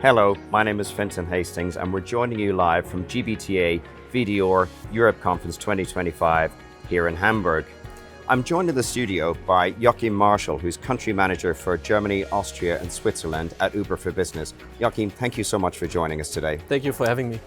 Hello, my name is Fintan Hastings and we're joining you live from GBTA VDR Europe Conference 2025 here in Hamburg. I'm joined in the studio by Joachim Marschal, who's Country Manager for Germany, Austria and Switzerland at Uber for Business. Joachim, thank you so much for joining us today. Thank you for having me.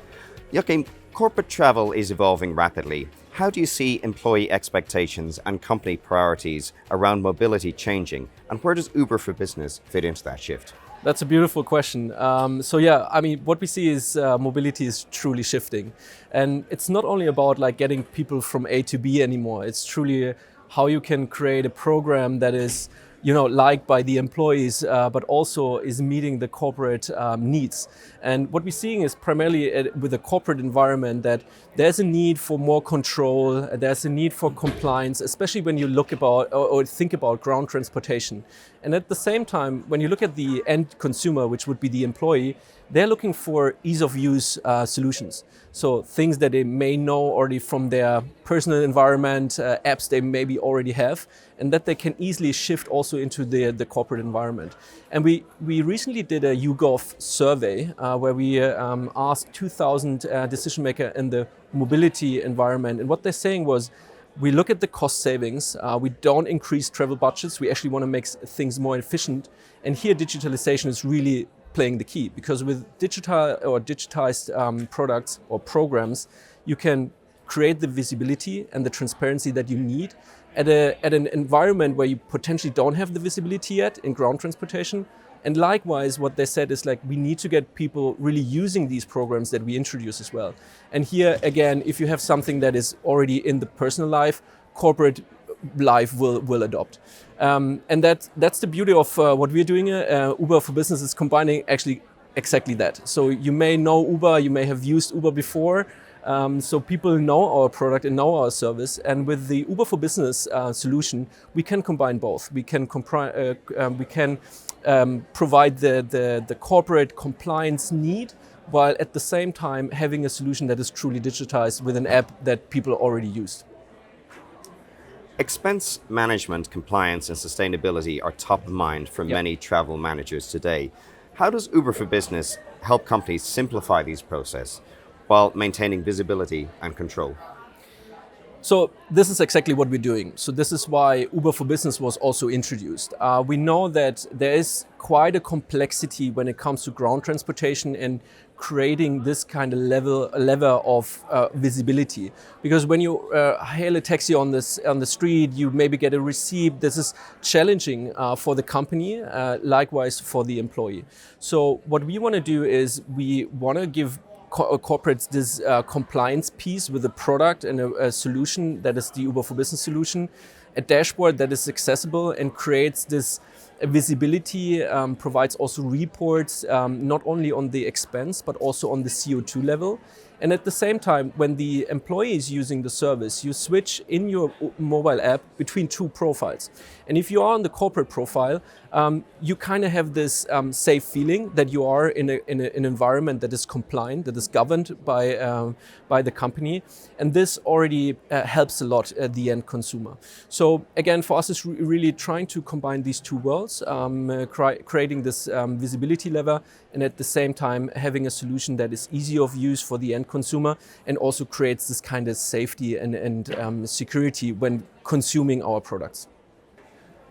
Joachim, corporate travel is evolving rapidly. How do you see employee expectations and company priorities around mobility changing? And where does Uber for Business fit into that shift? That's a beautiful question. What we see is mobility is truly shifting. And it's not only about getting people from A to B anymore. It's truly how you can create a program that is liked by the employees, but also is meeting the corporate needs. And what we're seeing is primarily with the corporate environment that there's a need for more control, there's a need for compliance, especially when you look about or think about ground transportation. And at the same time, when you look at the end consumer, which would be the employee, they're looking for ease of use solutions. So things that they may know already from their personal environment, apps they maybe already have, and that they can easily shift also into the corporate environment. And we recently did a YouGov survey where we asked 2,000 decision makers in the mobility environment. And what they're saying was, we look at the cost savings, we don't increase travel budgets, we actually want to make things more efficient. And here digitalization is really playing the key, because with digital or digitized products or programs, you can create the visibility and the transparency that you need at an environment where you potentially don't have the visibility yet in ground transportation. And likewise, what they said is we need to get people really using these programs that we introduce as well. And here again, if you have something that is already in the personal life, corporate life will adopt. And that's the beauty of what we're doing. Uber for Business is combining actually exactly that. So you may know Uber, you may have used Uber before. So people know our product and know our service. And with the Uber for Business solution, we can combine both. We can provide the corporate compliance need, while at the same time having a solution that is truly digitized with an app that people already used. Expense management, compliance and sustainability are top of mind for many travel managers today. How does Uber for Business help companies simplify these processes while maintaining visibility and control? So this is exactly what we're doing. So this is why Uber for Business was also introduced. We know that there is quite a complexity when it comes to ground transportation and creating this kind of level of visibility. Because when you hail a taxi on the street, you maybe get a receipt. This is challenging for the company, likewise for the employee. So what we want to do is we want to give corporates this compliance piece with a product and a solution that is the Uber for Business solution, a dashboard that is accessible and creates this visibility, provides also reports not only on the expense but also on the CO2 level. And at the same time, when the employee is using the service, you switch in your mobile app between two profiles. And if you are on the corporate profile, you kind of have this safe feeling that you are in an environment that is compliant, that is governed by the company. And this already helps a lot the end consumer. So again, for us, it's really trying to combine these two worlds, creating this visibility level, and at the same time having a solution that is easy of use for the end consumer and also creates this kind of safety and security when consuming our products.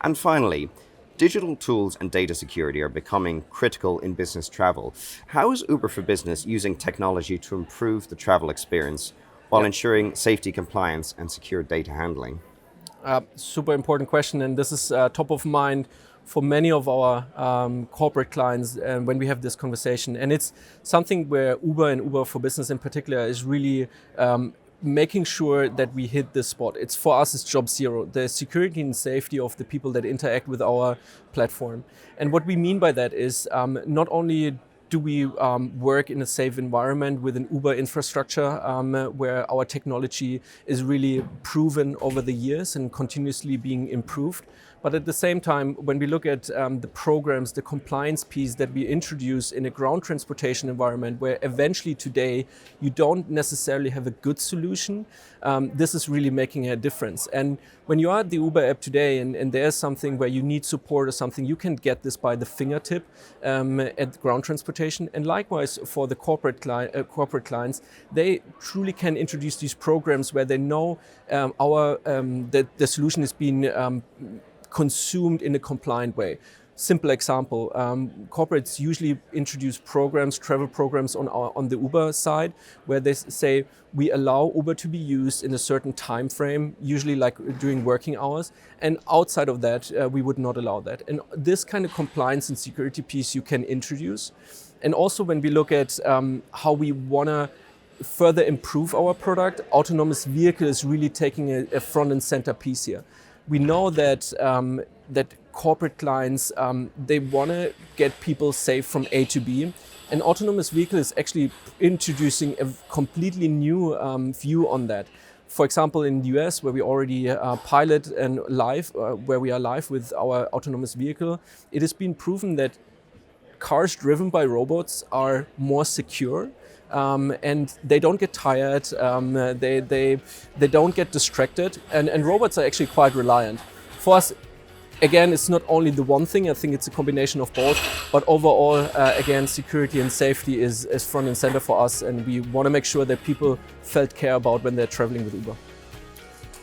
And finally, digital tools and data security are becoming critical in business travel. How is Uber for Business using technology to improve the travel experience while ensuring safety, compliance and secure data handling? Super important question, and this is top of mind for many of our corporate clients when we have this conversation. And it's something where Uber and Uber for Business in particular is really making sure that we hit this spot. For us, it's job zero, the security and safety of the people that interact with our platform. And what we mean by that is not only do we work in a safe environment with an Uber infrastructure where our technology is really proven over the years and continuously being improved, But at the same time, when we look at the programs, the compliance piece that we introduce in a ground transportation environment, where eventually today you don't necessarily have a good solution, this is really making a difference. And when you are at the Uber app today and there's something where you need support or something, you can get this by the fingertip at ground transportation. And likewise for the corporate clients, they truly can introduce these programs where they know the solution is being consumed in a compliant way. Simple example, corporates usually introduce programs, travel programs on the Uber side, where they say we allow Uber to be used in a certain time frame, usually like during working hours, and outside of that, we would not allow that. And this kind of compliance and security piece you can introduce. And also when we look at how we want to further improve our product, autonomous vehicle is really taking a front and center piece here. We know that corporate clients, they want to get people safe from A to B. And autonomous vehicle is actually introducing a completely new view on that. For example, in the US, where we already pilot and live, where we are live with our autonomous vehicle, it has been proven that cars driven by robots are more secure. And they don't get tired, they don't get distracted, and robots are actually quite reliant. For us, again, it's not only the one thing, I think it's a combination of both, but overall, again, security and safety is front and center for us, and we want to make sure that people felt care about when they're traveling with Uber.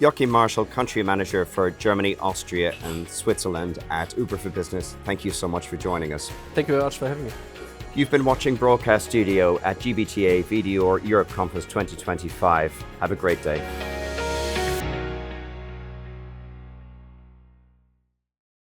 Joachim Marschal, Country Manager for Germany, Austria and Switzerland at Uber for Business. Thank you so much for joining us. Thank you very much for having me. You've been watching Broadcast Studio at GBTA VDR Europe Conference 2025. Have a great day.